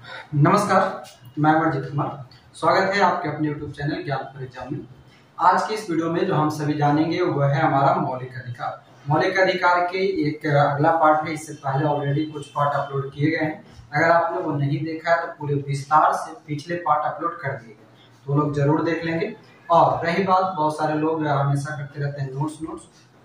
नमस्कार, मैं अमरजीत कुमार। स्वागत है आपके अपने YouTube चैनल ज्ञान परिचय में। आज की इस वीडियो में जो हम सभी जानेंगे वो है हमारा मौलिक अधिकार। मौलिक अधिकार के एक अगला पार्ट है। इससे पहले ऑलरेडी कुछ पार्ट अपलोड किए गए हैं। अगर आपने वो नहीं देखा है तो पूरे विस्तार से पिछले पार्ट अपलोड कर दिए गए, तो लोग जरूर देख लेंगे। और रही बात, बहुत सारे लोग हमेशा करते रहते हैं नोट्स,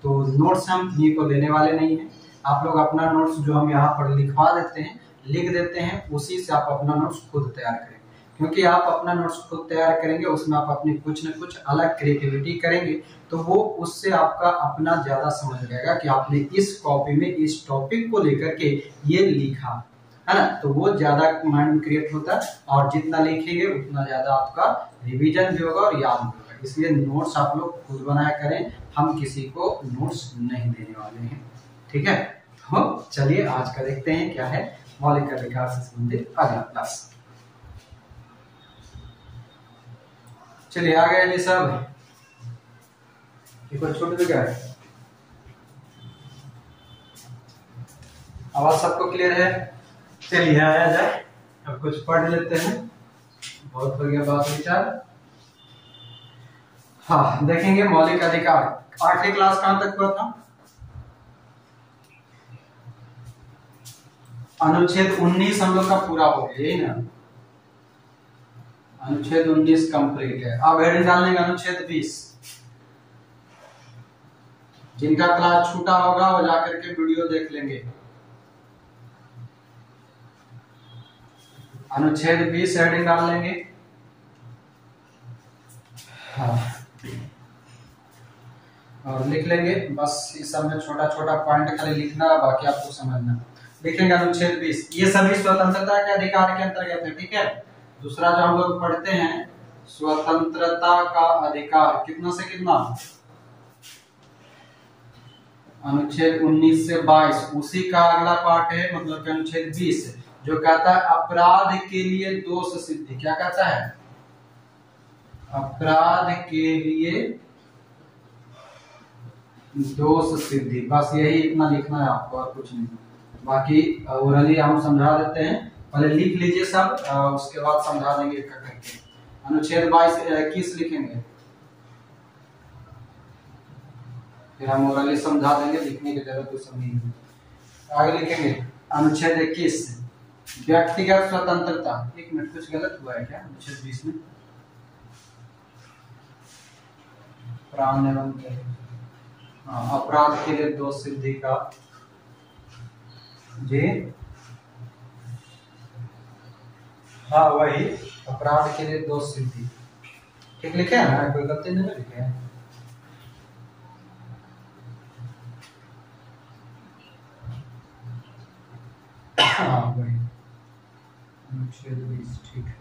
तो नोट्स हम किन्हीं को देने वाले नहीं है। आप लोग अपना नोट्स जो हम यहाँ पर लिखवा देते हैं, लिख देते हैं, उसी से आप अपना नोट्स खुद तैयार करें। क्योंकि आप अपना नोट्स खुद तैयार करेंगे, उसमें आप अपनी कुछ न कुछ अलग क्रिएटिविटी करेंगे, तो वो उससे आपका अपना ज्यादा समझ रहेगा कि आपने इस कॉपी में इस टॉपिक को लेकर के ये लिखा है ना। तो वो ज्यादा माइंड में क्रिएट होता है, और जितना लिखेंगे उतना ज्यादा आपका रिवीजन भी होगा और याद भी होगा। इसलिए नोट्स आप लोग खुद बनाया करें, हम किसी को नोट्स नहीं देने वाले हैं, ठीक है। तो चलिए आज का देखते हैं क्या है मौलिक अधिकार से संबंधित अगला क्लास। चलिए आ गए जी सब, छोटे तो क्या है, आवाज सबको क्लियर है? चलिए आया जाए, अब कुछ पढ़ लेते हैं। बहुत हो गया बात विचार। हाँ, देखेंगे मौलिक अधिकार। 8वीं क्लास कहां तक हुआ था? अनुच्छेद 19 हम लोग का पूरा हो गया, यही ना। अनुच्छेद 19 कंप्लीट है। अब हेडिंग डाल लेंगे अनुच्छेद 20। जिनका क्लास छूटा होगा वो जाकर के वीडियो देख लेंगे। अनुच्छेद 20 हेडिंग डाल लेंगे। हाँ, और लिख लेंगे। बस इस सब में छोटा छोटा पॉइंट खाली लिखना, बाकी आपको समझना। लिखेंगे अनुच्छेद 20, ये सभी स्वतंत्रता के अधिकार के अंतर्गत है, ठीक है। दूसरा जो हम लोग पढ़ते हैं, स्वतंत्रता का अधिकार कितना से कितना, अनुच्छेद 19 से 22, उसी का अगला पार्ट है, मतलब अनुच्छेद 20 जो कहता है अपराध के लिए दोष सिद्धि। क्या कहता है? अपराध के लिए दोष सिद्धि। बस यही इतना लिखना है आपको, और कुछ नहीं। बाकी ओरली हम समझा देते हैं, पहले लिख लीजिए सब, उसके बाद समझा देंगे एक करके। अनुच्छेद 21 लिखेंगे, फिर हम ओरली समझा देंगे, लिखने की जरूरत कुछ नहीं है। आगे लिखेंगे अनुच्छेद 21 व्यक्तिगत स्वतंत्रता। एक मिनट, कुछ गलत हुआ है क्या अनुच्छेद 20 में? प्राण एवं अपराध के लिए दोष सिद्धि का जी, हाँ वही, अपराध के लिए दोष सिद्धि। ठीक लिखे है ना, कोई गलती नहीं लिखे है? हाँ वही अनुच्छेद 20, ठीक है।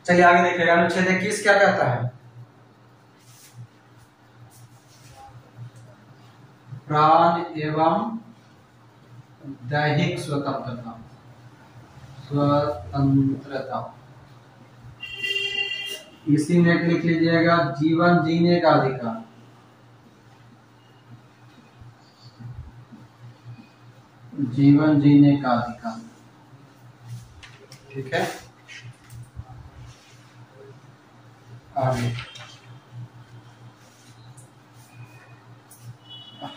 चलिए आगे देखिएगा। अनुच्छेद 21 क्या कहता है? प्राण एवं दैहिक स्वतंत्रता। इसी में लिख लीजिएगा जीवन जीने का अधिकार। जीवन जीने का अधिकार, ठीक है। आगे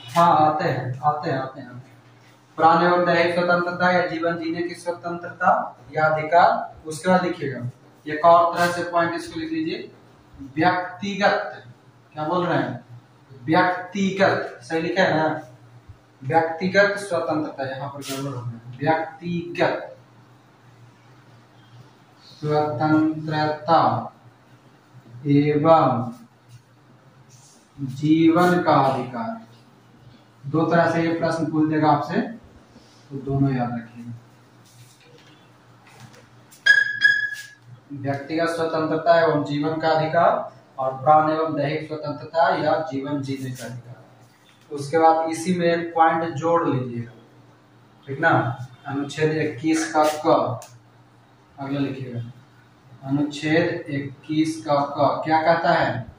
हाँ आते हैं। प्राण एवं दैहिक स्वतंत्रता या जीवन जीने की स्वतंत्रता या अधिकार। उसके बाद लिखिएगा एक और तरह से पॉइंट, इसको लिख लीजिए व्यक्तिगत। क्या बोल रहे हैं? व्यक्तिगत, सही लिखा है ना? व्यक्तिगत स्वतंत्रता, यहाँ पर गड़बड़ हो गया। व्यक्तिगत स्वतंत्रता एवं जीवन का अधिकार। दो तरह से ये प्रश्न पूछ देगा आपसे, तो दोनों याद रखिएगा। व्यक्तिगत स्वतंत्रता एवं जीवन का अधिकार, और प्राण एवं दैहिक स्वतंत्रता या जीवन जीने का अधिकार। उसके बाद इसी में एक पॉइंट जोड़ लीजिएगा, ठीक ना। अनुच्छेद 21 का क, अगला लिखिएगा अनुच्छेद 21 का क क्या कहता है?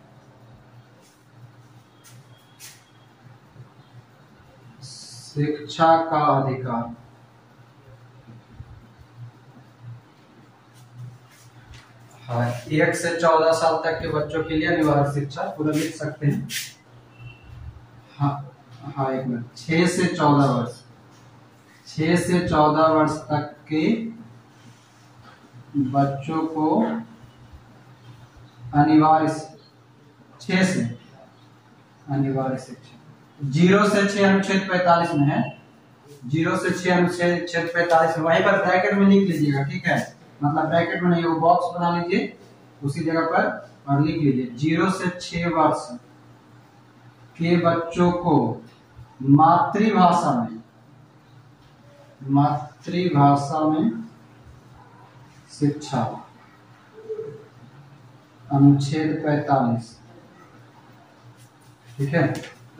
शिक्षा का अधिकार। हाँ, 1 से 14 साल तक के बच्चों के लिए अनिवार्य शिक्षा पूरा लिख सकते हैं। हाँ हाँ, एक मिनट, 6 से 14 वर्ष, 6 से 14 वर्ष तक के बच्चों को अनिवार्य, 6 से अनिवार्य शिक्षा, 0 से 6 अनुच्छेद 45 में है, 0 से 6 अनुच्छेद 45 में, वहीं पर ब्रैकेट में लिख लीजिएगा, ठीक है, मतलब ब्रैकेट में नहीं, वो बॉक्स बना लीजिए उसी जगह पर और लिख लीजिए 0 से 6 वर्ष के बच्चों को मातृभाषा में शिक्षा, अनुच्छेद 45, ठीक है,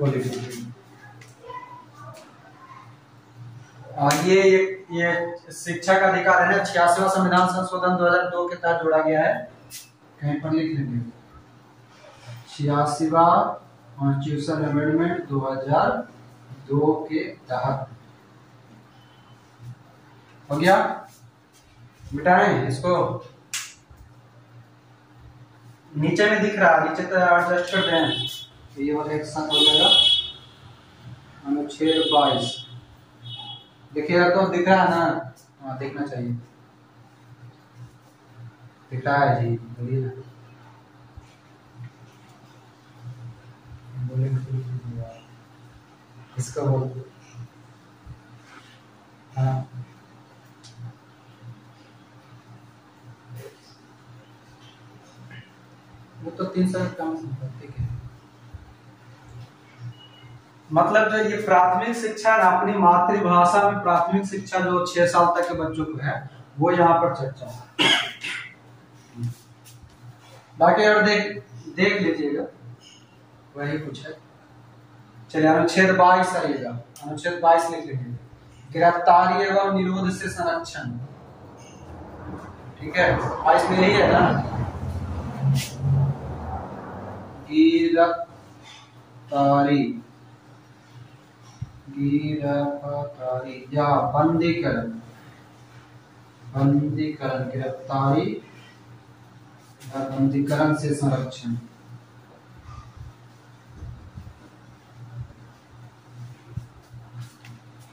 वो लिख लीजिए। और ये शिक्षा का अधिकार है ना, 86वां संविधान संशोधन 2002 के तहत जोड़ा गया है, कहीं पर लिख लेंगे 86वां कॉन्स्टिट्यूशन अमेंडमेंट 2002 के तहत। हो गया, मिटाएं इसको, नीचे में दिख रहा है, नीचे तो एडजस्ट कर दें, तो ये वाला एक साथ हो जाएगा, अनुच्छेद 22 देखिएगा तो दिख रहा है ना, हाँ देखना चाहिए, दिख रहा है जी, बोलिए ना, इसका बोल, हाँ वो तो 300 कम, ठीक है, मतलब जो ये प्राथमिक शिक्षा ना, अपनी मातृभाषा में प्राथमिक शिक्षा जो 6 साल तक के बच्चों को है, वो यहाँ पर चर्चा है। बाकी और देख लीजिएगा, वही कुछ है। चलिए अनुच्छेद 22 आइएगा, अनुच्छेद 22 लिख लीजिए, गिरफ्तारी एवं निरोध से संरक्षण, ठीक है, 22 में यही है ना, गिरफ्तारी या बंदीकरण, गिरफ्तारी या बंदीकरण से संरक्षण,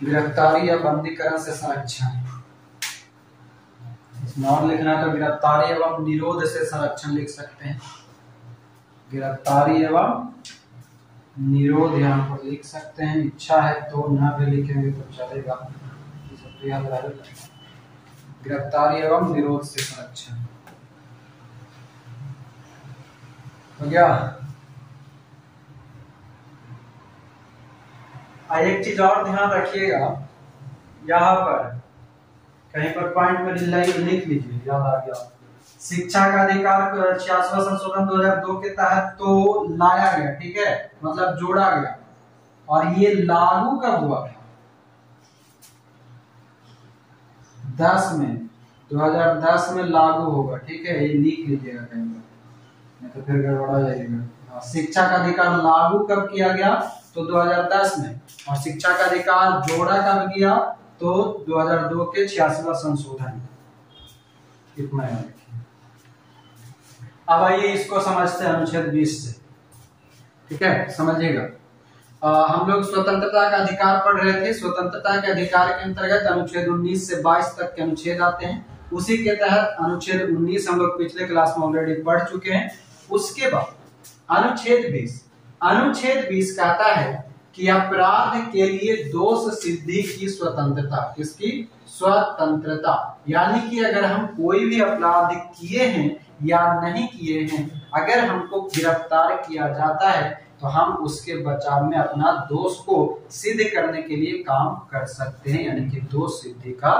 गिरफ्तारी या बंदीकरण से संरक्षण, इसमें और लिखना है तो गिरफ्तारी एवं निरोध से संरक्षण लिख सकते हैं, गिरफ्तारी एवं निरोध यहाँ पर लिख सकते हैं, इच्छा है तो न भी लिखेंगे तो चलेगा, तो याद रहेगा, गिरफ्तारी एवं निरोध से संरक्षण। हो गया। एक चीज और ध्यान रखिएगा, यहाँ पर कहीं पर पॉइंट में लिख लीजिए, याद आ गया, शिक्षा का अधिकार 86वां संशोधन 2002 के तहत तो लाया गया, ठीक है, मतलब जोड़ा गया, और ये लागू कब हुआ था, 2010 में लागू होगा, ठीक है, ये लिख लीजिएगा कहीं पर, नहीं तो फिर गड़बड़ा जाएगा। शिक्षा का अधिकार लागू कब किया गया, तो 2010 में, और शिक्षा का अधिकार जोड़ा कब किया, तो 2002 के 86वां संशोधन, इतना याद रखिए। अब आइए इसको समझते हैं अनुच्छेद 20 से, ठीक है, समझिएगा। हम लोग स्वतंत्रता का अधिकार पढ़ रहे थे, स्वतंत्रता के अधिकार के अंतर्गत अनुच्छेद 19 से 22 तक के अनुच्छेद आते हैं, उसी के तहत अनुच्छेद 19 हम लोग पिछले क्लास में ऑलरेडी पढ़ चुके हैं। उसके बाद अनुच्छेद 20 कहता है कि अपराध के लिए दोष सिद्धि की स्वतंत्रता, किसकी स्वतंत्रता, यानी कि अगर हम कोई भी अपराध किए हैं या नहीं किए हैं, अगर हमको गिरफ्तार किया जाता है तो हम उसके बचाव में अपना दोष को सिद्ध करने के लिए काम कर सकते हैं, यानी कि दोष सिद्धि का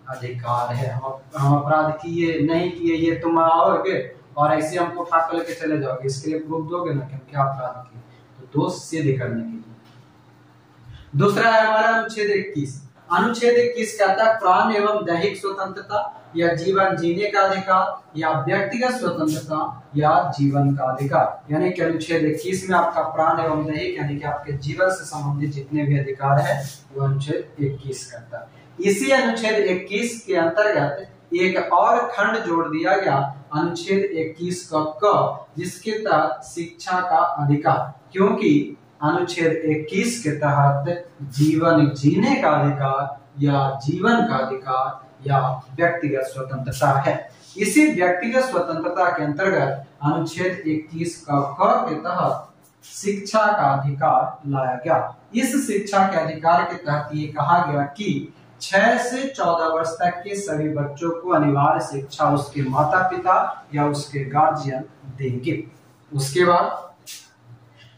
अधिकार है। हम अपराध किए नहीं किए, ये तुम आओगे और ऐसे हमको उठा कर लेके चले जाओगे, इसके लिए प्रूफ दोगे ना कि हम क्या अपराध किए, तो दोष सिद्ध करने के लिए। दूसरा है हमारा अनुच्छेद 21। अनुच्छेद 21 कहता है प्राण एवं दैहिक स्वतंत्रता या जीवन जीने का अधिकार या व्यक्तिगत स्वतंत्रता या जीवन का अधिकार, यानी कि अनुच्छेद 21 में आपका प्राण एवं दैहिक यानी कि आपके जीवन से संबंधित जितने भी अधिकार है वो अनुच्छेद 21 करता है। इसी अनुच्छेद 21 के अंतर्गत एक और खंड जोड़ दिया गया अनुच्छेद 21 क, जिसके तहत शिक्षा का अधिकार, क्योंकि अनुच्छेद 21 के तहत जीवन जीने का अधिकार या जीवन का अधिकार या व्यक्तिगत स्वतंत्रता है। इसी व्यक्तिगत स्वतंत्रता के अंतर्गत अनुच्छेद 21 क के तहत शिक्षा का अधिकार लाया गया। इस शिक्षा के अधिकार के तहत ये कहा गया कि 6 से 14 वर्ष तक के सभी बच्चों को अनिवार्य शिक्षा उसके माता पिता या उसके गार्जियन देंगे। उसके बाद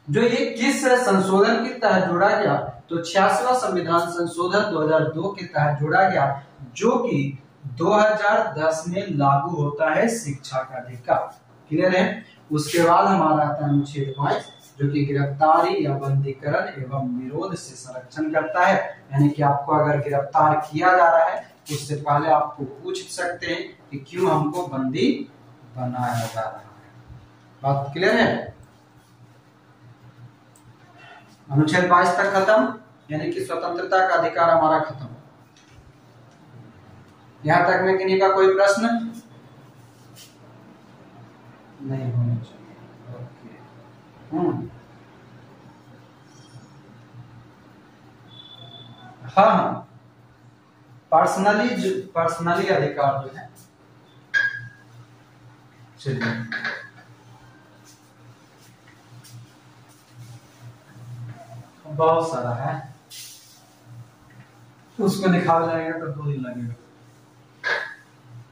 जो ये किस संशोधन के तहत जोड़ा गया, तो 86वां संविधान संशोधन 2002 के तहत जोड़ा गया, जो कि 2010 में लागू होता है शिक्षा का अधिकार। क्लियर है। उसके बाद हमारा आता है अनुच्छेद 5, जो कि गिरफ्तारी या बंदीकरण एवं विरोध से संरक्षण करता है। यानी कि आपको अगर गिरफ्तार किया जा रहा है उससे पहले आपको पूछ सकते हैं कि क्यों हमको बंदी बनाया जा रहा है। बात क्लियर है। अनुच्छेद 22 तक खत्म, यानी कि स्वतंत्रता का अधिकार हमारा खत्म। यहां तक में किन्हीं का कोई प्रश्न नहीं होना चाहिए। ओके। हाँ, पर्सनली अधिकार जो है, चलिए बहुत सारा है, उसको लिखा जाएगा तो 2 दिन लगेगा,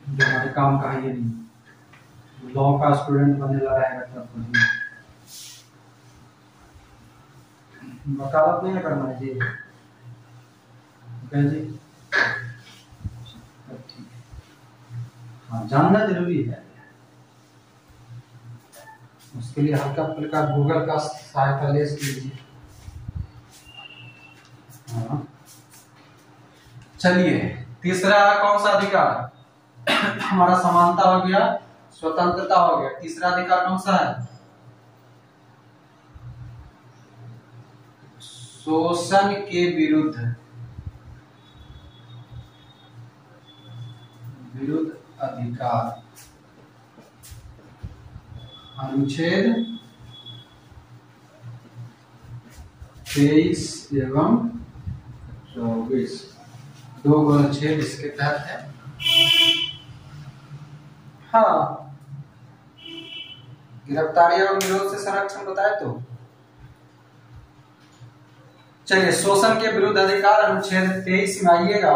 जो हमारे काम का है ये नहीं। लॉ का स्टूडेंट बनने लगा रहेगा तब वकालत नहीं करना है जी। जी ठीक है, हाँ जानना जरूरी है। उसके लिए हल्का फुल्का गूगल का सहायता ले लीजिए। हाँ चलिए, तीसरा कौन सा अधिकार हमारा? समानता हो गया, स्वतंत्रता हो गया। तीसरा अधिकार कौन सा है? शोषण के विरुद्ध अधिकार, अनुच्छेद 23 एवं 24, 2 अनुच्छेद इसके तहत है। हाँ, गिरफ्तारी और विरोध से संरक्षण बताए तो चलिए, शोषण के विरुद्ध अधिकार अनुच्छेद 23 में आइएगा।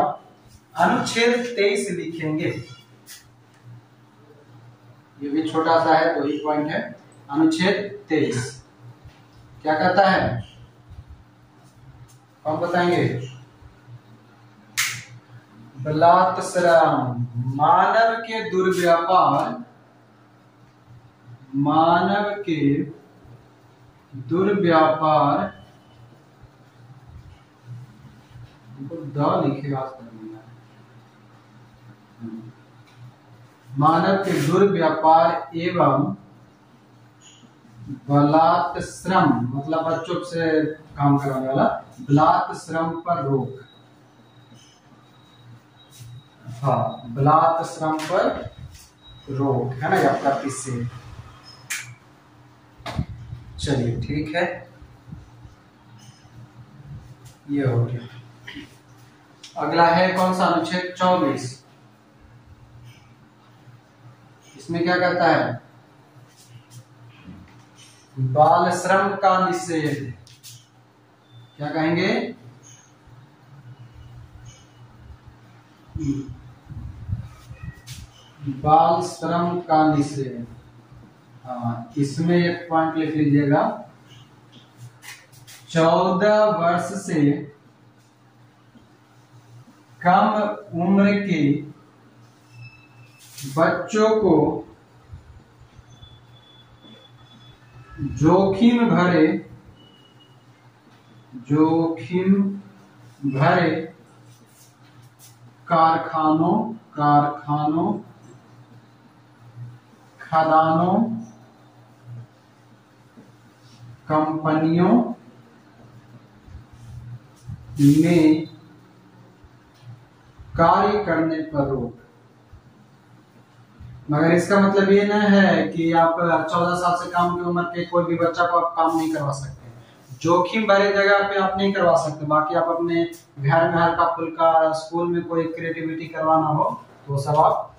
अनुच्छेद 23 लिखेंगे, ये भी छोटा सा है, 2 ही पॉइंट है। अनुच्छेद 23 क्या कहता है, कौन बताएंगे? बलात्कार, मानव के दुर्व्यापार, मानव के दुर्व्यापार, लिखेगा, मानव के दुर्व्यापार एवं बलात्श्रम, मतलब बच्चों से काम कराने वाला, बलात्श्रम पर रोक। हाँ, बलात्श्रम पर रोक है ना, या प्रतिषेध। चलिए ठीक है, ये हो गया। अगला है कौन सा? अनुच्छेद 24। इसमें क्या कहता है? बाल श्रम का निषेध। क्या कहेंगे? बाल श्रम का निषेध। हाँ, इसमें एक पॉइंट लिख लीजिएगा, 14 वर्ष से कम उम्र के बच्चों को जोखिम भरे कारखानों, खदानों, कंपनियों में कार्य करने पर रोक। मगर इसका मतलब ये ना है कि आप 14 साल से कम की उम्र के कोई भी बच्चा को आप काम नहीं करवा सकते। जोखिम भरे जगह पे आप नहीं करवा सकते, बाकी आप अपने घर में हल्का फुल्का स्कूल में कोई क्रिएटिविटी करवाना हो तो सब आप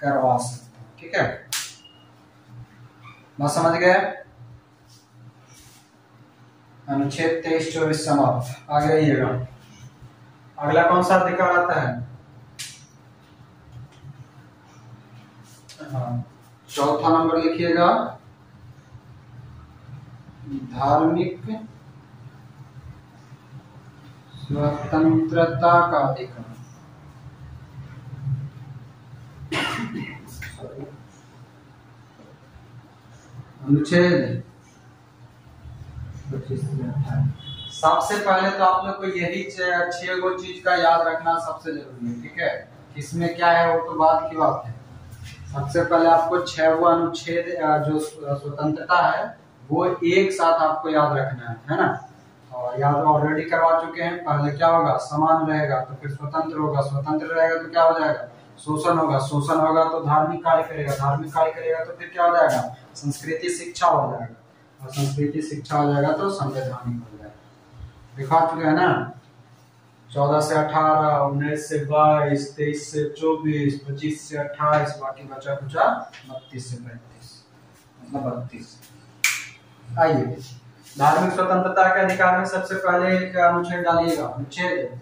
करवा सकते हैं। ठीक है, बात समझ गए? अनुच्छेद 23-24 समाप्त। आगे आइएगा, अगला कौन सा अधिकार आता है? चौथा नंबर लिखिएगा, धार्मिक स्वतंत्रता का अधिकार। अनुच्छेद 25 से 28। सबसे पहले तो आप लोग को यही 6 गो चीज का याद रखना सबसे जरूरी है। ठीक है, इसमें क्या है वो तो बाद की बात है। सबसे पहले आपको 6 गो अनुच्छेद जो स्वतंत्रता है वो एक साथ आपको याद रखना है ना। और याद ऑलरेडी करवा चुके हैं। पहले क्या होगा? समान रहेगा तो फिर स्वतंत्र होगा, स्वतंत्र रहेगा तो क्या हो जाएगा? शोषण होगा, शोषण होगा तो धार्मिक कार्य करेगा, धार्मिक कार्य करेगा तो फिर क्या हो जाएगा? संस्कृति शिक्षा हो जाएगा, और संस्कृति शिक्षा हो जाएगा तो संवैधानिक हो जाएगा। दिखा चुके हैं ना? 14 से 18, 19 से 22, 23 से 24, 25 से 28, बाकी बचा कुचा 32 से 35, मतलब 32। आइए, धार्मिक स्वतंत्रता के अधिकार में सबसे पहले एक अनुच्छेद डालिएगा। अनुच्छेद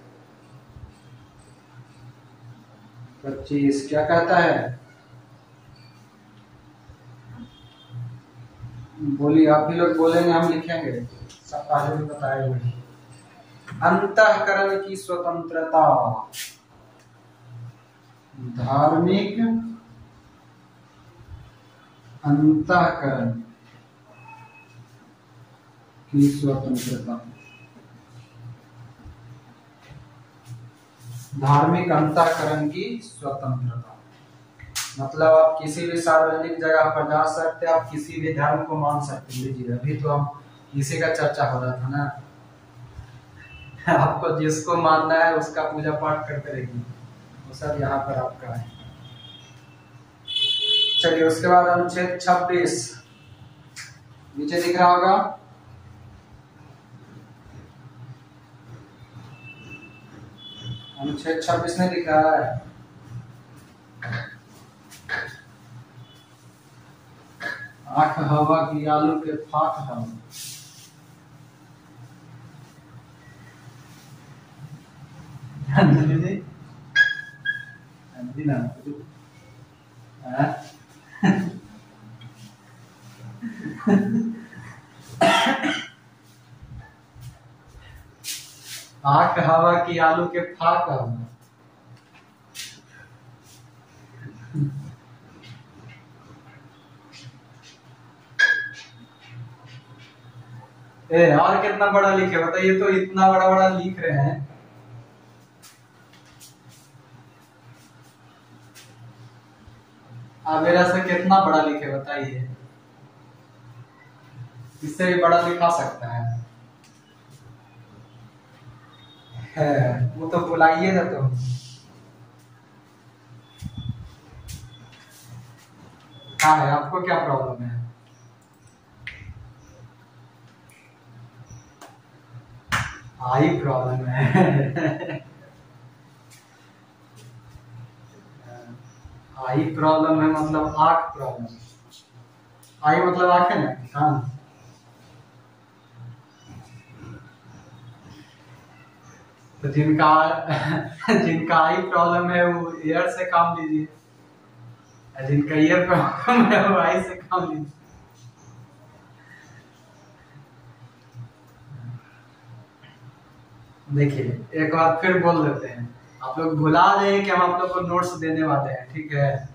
25 क्या कहता है? बोलिए, आप भी लोग बोलेंगे, हम लिखेंगे, सब पहले भी बताए हुए हैं। अंतःकरण की स्वतंत्रता, धार्मिक अंतःकरण की स्वतंत्रता, धार्मिक अंतःकरण की स्वतंत्रता मतलब आप किसी भी सार्वजनिक जगह पर जा सकते, आप किसी भी धर्म को मान सकते। लीजिए, अभी तो हम इसी का चर्चा हो रहा था ना। आपको जिसको मानना है उसका पूजा पाठ करते रहिए, वो सब यहाँ पर आपका है। चलिए, उसके बाद अनुच्छेद 26 नीचे दिख रहा होगा। अनुच्छेद 26 नहीं दिख रहा है? आंख हवा की आलू के फाक हम, आंख हवा की आलू के फाक हम। और कितना बड़ा लिखे बताइए, तो इतना बड़ा बड़ा लिख रहे हैं। आप मेरा से कितना बड़ा लिखे बताइए, इससे भी बड़ा लिखा सकता है। वो तो बुलाइए ना। तो क्या है, आपको क्या प्रॉब्लम है? आई प्रॉब्लम है। आई प्रॉब्लम है मतलब आंख प्रॉब्लम। आई मतलब आंख है ना, कान। तो जिनका आई प्रॉब्लम है वो ईयर से काम लीजिए, जिनका ईयर प्रॉब्लम है वो आई से काम लीजिए। देखिए, एक बार फिर बोल देते हैं, आप लोग भुला रहे हैं कि हम आप लोग को नोट्स देने वाले हैं। ठीक है,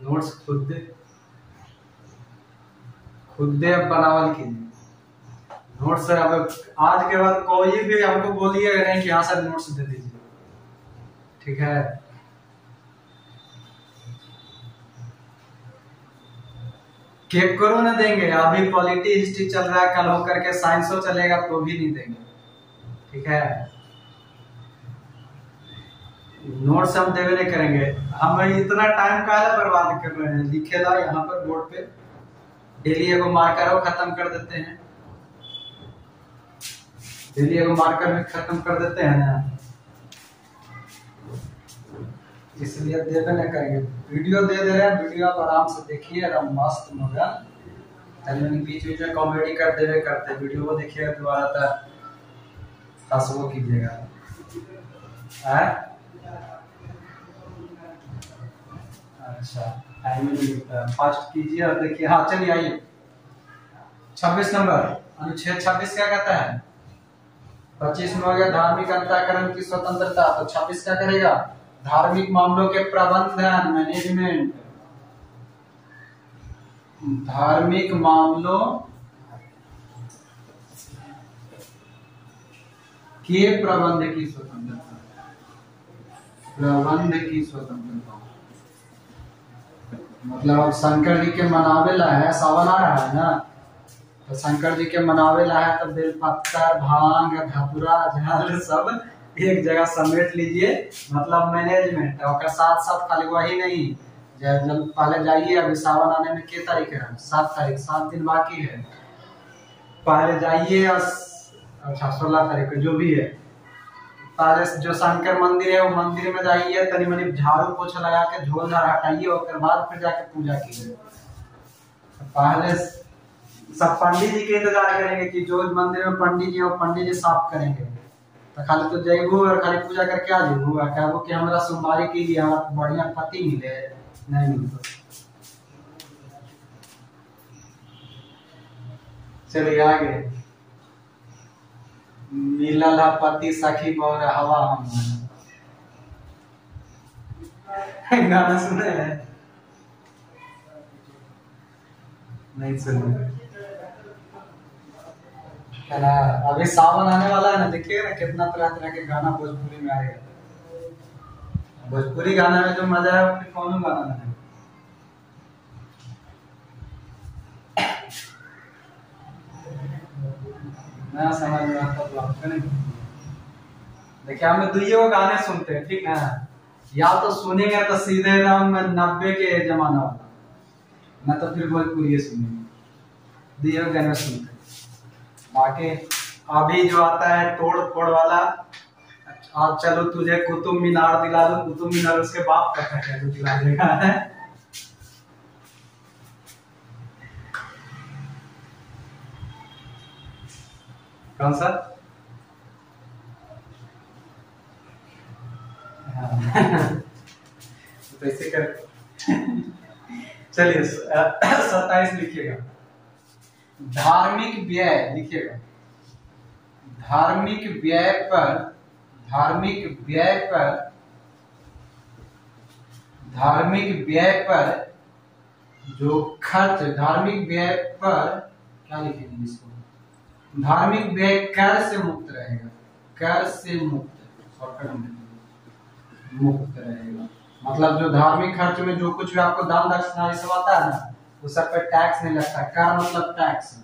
नोट्स खुद अब बनावल कीजिए। नोट्स अब आज के बाद कोई भी हमको बोलिएगा नहीं कि हाँ सर नोट्स दे दीजिए। ठीक है, केक करो ना देंगे। अभी पॉलिटी हिस्ट्री चल रहा है, कल होकर के साइंसो चलेगा तो भी नहीं देंगे। ठीक है, नोट्स हम देवे नहीं करेंगे, हम इतना टाइम काहे बर्बाद कर रहे हैं। लिखेला यहाँ पर बोर्ड पे, डेली एगो मार्कर खत्म कर देते हैं, डेली एगो मार्कर में खत्म कर देते हैं ना, इसलिए देवे नहीं करेंगे। वीडियो दे रहे हैं, वीडियो आप आराम से देखिए, एकदम मस्त मगन। बीच बीच में कॉमेडी कर देवे करते, वीडियो को देखिएगा दोबारा तो हंसबो कीजिएगा। अच्छा टाइम नहीं मिलता, फास्ट कीजिए और देखिए। हाँ चलिए आइए, 26 नंबर अनुच्छेद 26 क्या कहता है? 25 में हो गया धार्मिक अंतःकरण की स्वतंत्रता, तो 26 क्या करेगा? धार्मिक मामलों के प्रबंधन, मैनेजमेंट, धार्मिक मामलों के प्रबंध की स्वतंत्रता, प्रबंध की स्वतंत्रता। मतलब अब शंकर जी के मनावे ला है, सावन आ रहा है ना, तो शंकर जी के मनावे ला है, तो बेलपत्र, भांग, धतूरा, जल सब एक जगह समेट लीजिए। मतलब मैनेजमेंट, और साथ साथ खाली वही नहीं, जब पहले जाइए, अभी सावन आने में कितनी तारीख है? 7 तारीख, 7 दिन बाकी है। पहले जाइए और अच्छा 16 तारीख को जो भी है, पहले जो शंकर मंदिर है वो मंदिर में जाइए, तनी मनी झाड़ू पोछा लगा के झोल झाड़ हटाइए, और बाद फिर जाके पूजा कीजिए। पहले सब पंडित जी के इंतजार करेंगे कि जो मंदिर में पंडित जी है वो पंडित जी साफ करेंगे, तो खाली तो जइबू और खाली पूजा करके आ जाइबू, कहबो कि हमरा सोमवारी के लिए हमारा बढ़िया पति मिले, नहीं मिलता। चलिए आगे, मिलल पति सखी बोर हवा हम गाना सुने हैं? नहीं सुने? अभी सावन आने वाला है ना, देखिएगा ना कितना तरह तरह के गाना भोजपुरी में आएगा। भोजपुरी गाना में जो मजा है वो कौन गाना में है। ना समझ में आता तो आपको नहीं। देखिए हम 2 गाने सुनते हैं, ठीक है, या तो सुनेंगे तो सीधे एकदम 90 के जमाना वाला, ना तो फिर भोजपुरी सुनेंगे। 2 गाने सुनते हैं। बाकी अभी जो आता है तोड़ फोड़ वाला, आज चलो तुझे कुतुब मीनार दिला दूं, कुतुब मीनार उसके बाप का है जो दिला देगा है। कौन सा? तो ऐसे कर चलिए 27 लिखिएगा। धार्मिक व्यय लिखिएगा। धार्मिक व्यय पर, धार्मिक व्यय पर, धार्मिक व्यय पर जो खर्च, धार्मिक व्यय पर क्या लिखेंगे इसको? धार्मिक व्यय कर से मुक्त रहेगा, कर से मुक्त, शॉर्टकट में मुक्त रहेगा। मतलब जो धार्मिक खर्च में जो कुछ भी आपको दान दक्षिणा ये सब आता है ना, वो सब पे टैक्स नहीं लगता। कर मतलब टैक्स,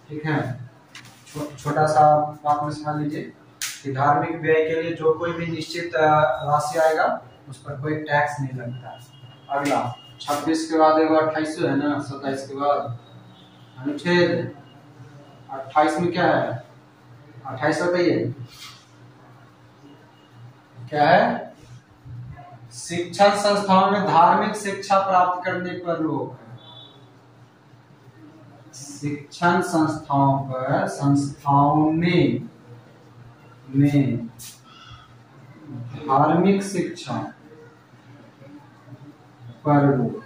ठीक है। छोटा सा बात में समझ लीजिए कि धार्मिक व्यय के लिए जो कोई भी निश्चित राशि आएगा उस पर कोई टैक्स नहीं लगता। अगला 26 के बाद एगो 28 है ना, 27 के बाद अनुच्छेद 28 में क्या है? 28 बताइए क्या है? शिक्षण संस्थाओं में धार्मिक शिक्षा प्राप्त करने पर रोक। शिक्षण संस्थाओं पर, संस्थाओं में धार्मिक शिक्षा पर रोक।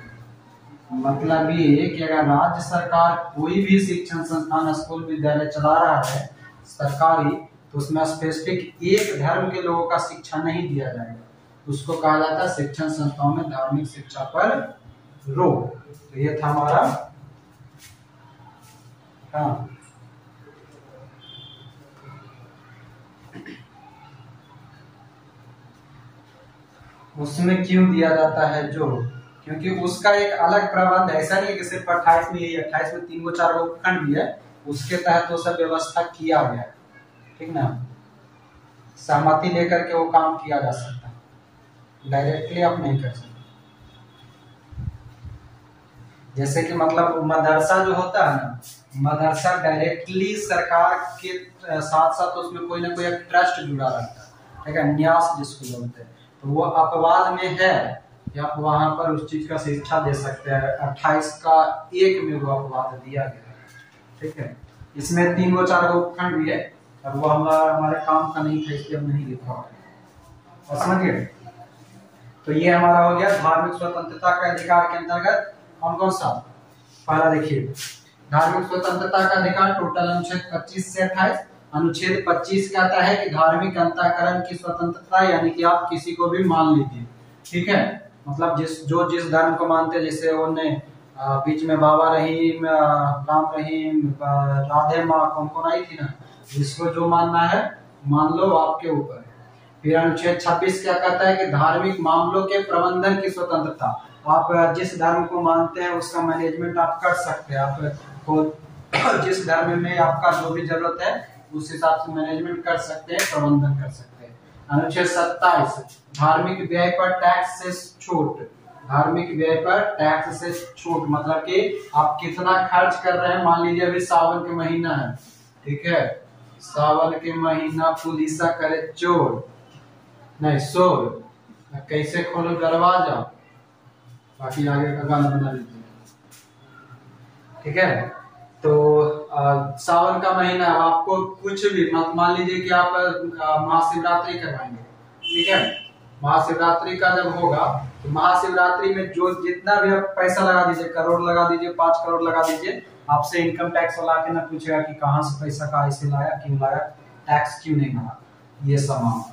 मतलब ये कि अगर राज्य सरकार कोई भी शिक्षण संस्थान, स्कूल, विद्यालय चला रहा है सरकारी, तो उसमें स्पेसिफिक एक धर्म के लोगों का शिक्षा नहीं दिया जाएगा, उसको कहा जाता है शिक्षण संस्थाओं में धार्मिक शिक्षा पर रोक। तो ये था हमारा, हाँ उसमें क्यों दिया जाता है जो, क्योंकि उसका एक अलग प्रबंध है। ऐसा नहीं है कि सिर्फ 28 में, यही 28 में 3 4 खंड भी है, उसके तहत वो सब व्यवस्था किया गया, ठीक ना। सहमति लेकर के वो काम किया जा सकता है। डायरेक्टली आप नहीं कर सकते। जैसे कि मतलब मदरसा जो होता है ना, मदरसा डायरेक्टली सरकार के साथ साथ उसमें कोई ना कोई एक ट्रस्ट जुड़ा रहता है, ठीक है, न्यास जिसको बोलते हैं। तो वो अपवाद में है कि आप वहां पर उस चीज का शिक्षा दे सकते हैं। 28 का 1 में वो अपवाद दिया गया है, ठीक है। इसमें 3 गो 4 गो उपखंड भी है, और वो हमारे काम का नहीं था, इसलिए हम नहीं लिखा और समझिए। तो ये हमारा हो गया धार्मिक स्वतंत्रता के अधिकार के अंतर्गत कौन कौन सा। पहला देखिए, धार्मिक स्वतंत्रता का अधिकार टोटल अनुच्छेद 25 से 28। अनुच्छेद 25 कहता है कि धार्मिक अंतःकरण की स्वतंत्रता, यानी कि आप किसी को भी मान लीजिए, ठीक है। मतलब जिस धर्म को मानते हैं, जैसे उन्हें बीच में बाबा रहीम, राम रहीम, राधे माँ कौन कौन आई थी ना, जिसको जो मानना है मान लो, आपके ऊपर है। फिर अनुच्छेद 26 क्या कहता है कि धार्मिक मामलों के प्रबंधन की स्वतंत्रता। आप जिस धर्म को मानते हैं उसका मैनेजमेंट आप कर सकते हैं। आपको जिस धर्म में आपका जो भी जरूरत है उस हिसाब से मैनेजमेंट कर सकते हैं, प्रबंधन कर सकते हैं। अनुच्छेद 27 धार्मिक व्यय पर टैक्स से छूट। धार्मिक व्यय पर टैक्स से छूट मतलब कि आप कितना खर्च कर रहे हैं। मान लीजिए अभी सावन के महीना है, ठीक है, सावन के महीना पुलिसा करे चोर नहीं शोर, कैसे खोलो दरवाजा, बाकी आगे का गाना बना लीजिए, ठीक है। तो सावन का महीना आपको कुछ भी मान लीजिए कि आप महाशिवरात्रि करवाएंगे, ठीक है। महाशिवरात्रि का जब होगा तो महाशिवरात्रि में जो जितना भी आप पैसा लगा दीजिए, करोड़ लगा दीजिए, 5 करोड़ लगा दीजिए, आपसे इनकम टैक्स वाला के ना पूछेगा कि कहाँ से पैसा का ऐसे लाया, क्यों लाया, टैक्स क्यों नहीं भरा, ये सब।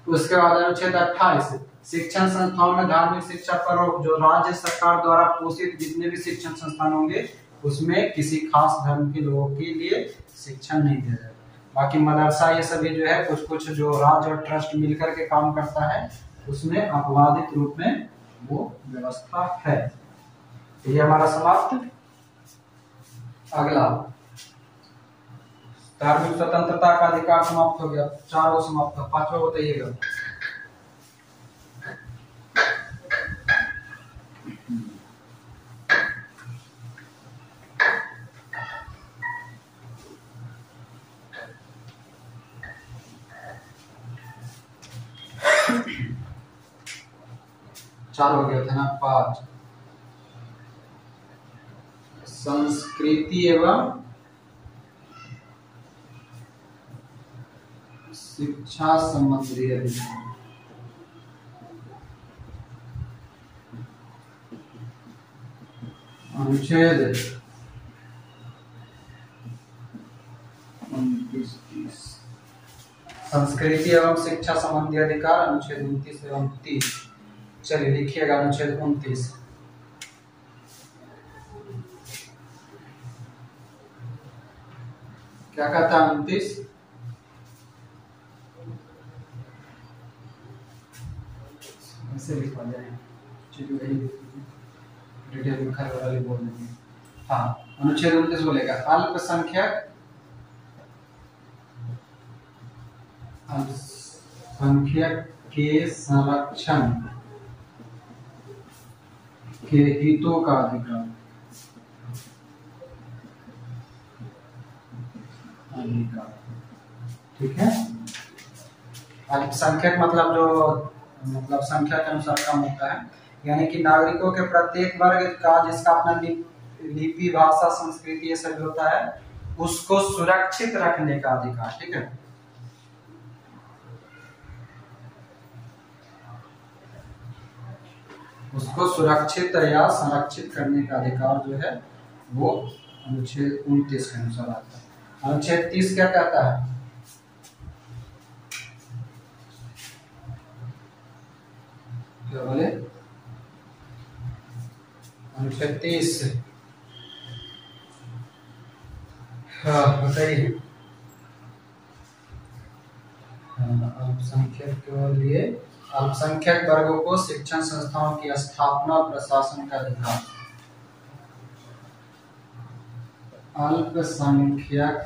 उसके बाद अनुच्छेद 28 शिक्षण संस्थाओं में धार्मिक शिक्षा पर रोक। जो राज्य सरकार द्वारा पोषित जितने भी शिक्षण संस्थान होंगे उसमें किसी खास धर्म के लोगों के लिए शिक्षण नहीं दिया जाएगा। बाकी मदरसा ये सभी जो है कुछ कुछ जो राज्य और ट्रस्ट मिलकर के काम करता है उसमें अपवादित रूप में वो व्यवस्था है। ये हमारा समाप्त। अगला धार्मिक स्वतंत्रता का अधिकार समाप्त हो गया, 4 गो समाप्त हो, 5वां बताइएगा। चार हो गया था ना, 5 संस्कृति एवं शिक्षा संबंधी अधिकार। अनुच्छेद 29 संस्कृति एवं शिक्षा संबंधी अधिकार, अनुच्छेद 29 एवं 30। चलिए लिखिएगा अनुच्छेद 29। क्या कहता है 29? ऐसे लिखवा जाए, डिटेल में खर वाली बोल देंगे। हाँ, अनुच्छेद 29 बोलेगा अल्पसंख्यक के संरक्षण के हितों का अधिकार। ठीक है। अल्पसंख्यक मतलब जो संख्या के अनुसार कम होता है, यानी कि नागरिकों के प्रत्येक वर्ग का जिसका अपना लिपि भाषा संस्कृति ये सब होता है उसको सुरक्षित रखने का अधिकार। ठीक है। उसको सुरक्षित या संरक्षित करने का अधिकार जो है वो अनुच्छेद 29 के अनुसार आता है। अनुच्छेद 30 क्या कहता है? क्या बोले? अनुच्छेद 30 बताइए। अल्पसंख्यक के लिए अल्पसंख्यक वर्गों को शिक्षण संस्थाओं की स्थापना और प्रशासन का अधिकार। अल्पसंख्यक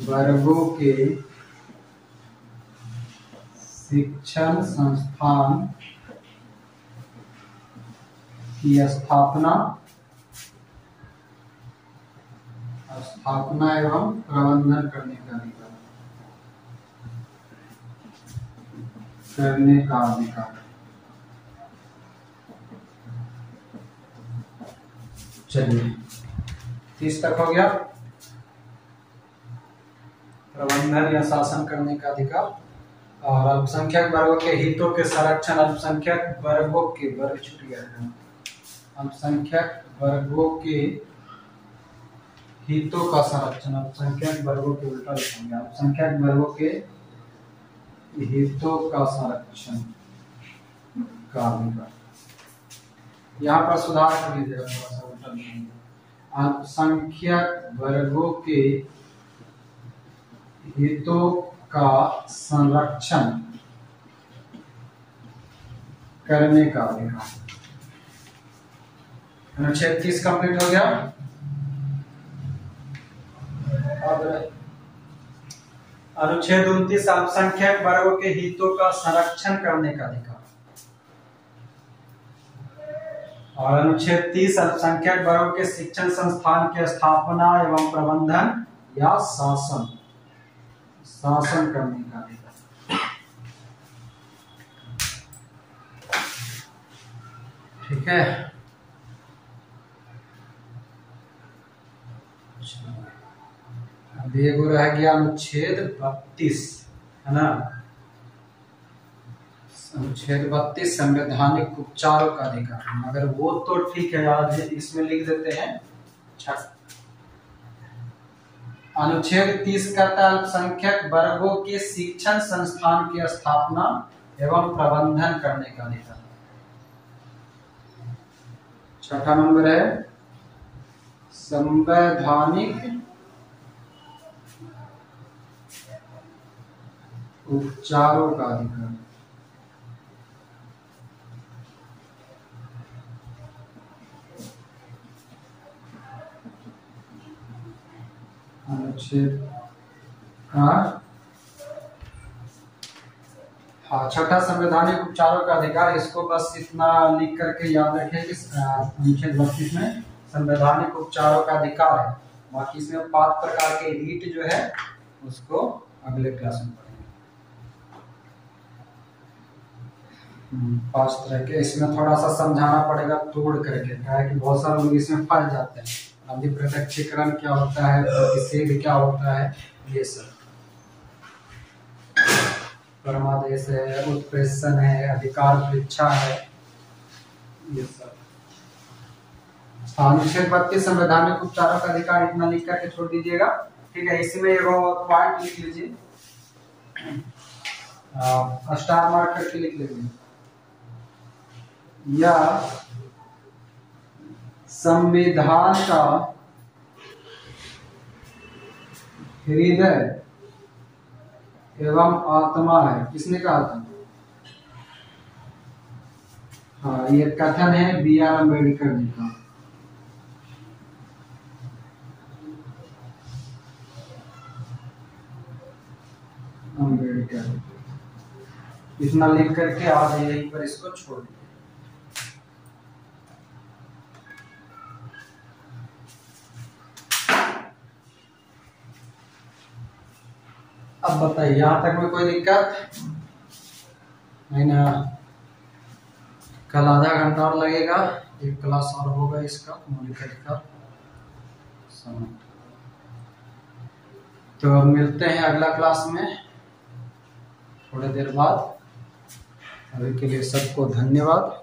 वर्गों के शिक्षण संस्थान की स्थापना एवं प्रबंधन करने का अधिकार। चलिए 30 तक हो गया। प्रबंधन या शासन करने का अधिकार। और अल्पसंख्यक वर्गों के हितों के संरक्षण, अल्पसंख्यक वर्गों के वर्ग छूट गया है, अल्पसंख्यक वर्गों के हितों का संरक्षण, अल्पसंख्यक वर्गों के उल्टा लिखेंगे, अल्पसंख्यक वर्गों के हितों का संरक्षण का अधिकार। यहाँ पर सुधार कर लीजिएगा, थोड़ा सा उल्टा लिखेंगे, अल्पसंख्यक वर्गों के हितों का संरक्षण करने का अधिकार। अनुच्छेद 30 कंप्लीट हो गया। अब अनुच्छेद 29 अल्पसंख्यक वर्गों के हितों का संरक्षण करने का अधिकार। और अनुच्छेद 30 अल्पसंख्यक वर्गों के शिक्षण संस्थान की स्थापना एवं प्रबंधन या शासन करने का अधिकार। ठीक है, अभी एगो रह गया अनुच्छेद 32, है ना। अनुच्छेद 32 संवैधानिक उपचारों का अधिकार। अगर वो तो ठीक है, आज इसमें लिख देते हैं। अनुच्छेद 30 कहता है अल्पसंख्यक वर्गों के शिक्षण संस्थान की स्थापना एवं प्रबंधन करने का अधिकार। छठा नंबर है संवैधानिक उपचारों का अधिकार। अनुच्छेद हाँ, छठा संवैधानिक उपचारों का अधिकार। इसको बस इतना लिख करके याद रखें कि अनुच्छेद 32 में संवैधानिक उपचारों का अधिकार है। बाकी इसमें 5 प्रकार के रीट जो है उसको अगले क्लास में पढ़ेंगे। 5 तरह के, इसमें थोड़ा सा समझाना पड़ेगा तोड़ करके, क्या है कि बहुत सारे लोग इसमें फंस जाते हैं। अधिप्रत्यक्षीकरण क्या होता है, प्रतिषेध क्या होता है, ये सब, परमादेश है, उत्प्रेषण है, अधिकार परीक्षा है, ये सब। अनुच्छेद 32 संवैधानिक उपचारों का अधिकार, इतना लिख करके छोड़ दीजिएगा। ठीक है, इसमें एगो पॉइंट लिख लीजिए, स्टार मार्क करके लिख लीजिए। या संविधान का हृदय एवं आत्मा है। किसने कहा था? हाँ, ये कथन है B.R. अम्बेडकर जी का। अम्बेडकर, इतना लिख करके आज यहीं पर इसको छोड़ दिया। अब बताइए, यहाँ तक में कोई दिक्कत नहीं ना? कल आधा घंटा और लगेगा, एक क्लास और होगा इसका मौलिक अधिकार। तो मिलते हैं अगला क्लास में थोड़ी देर बाद। अभी के लिए सबको धन्यवाद।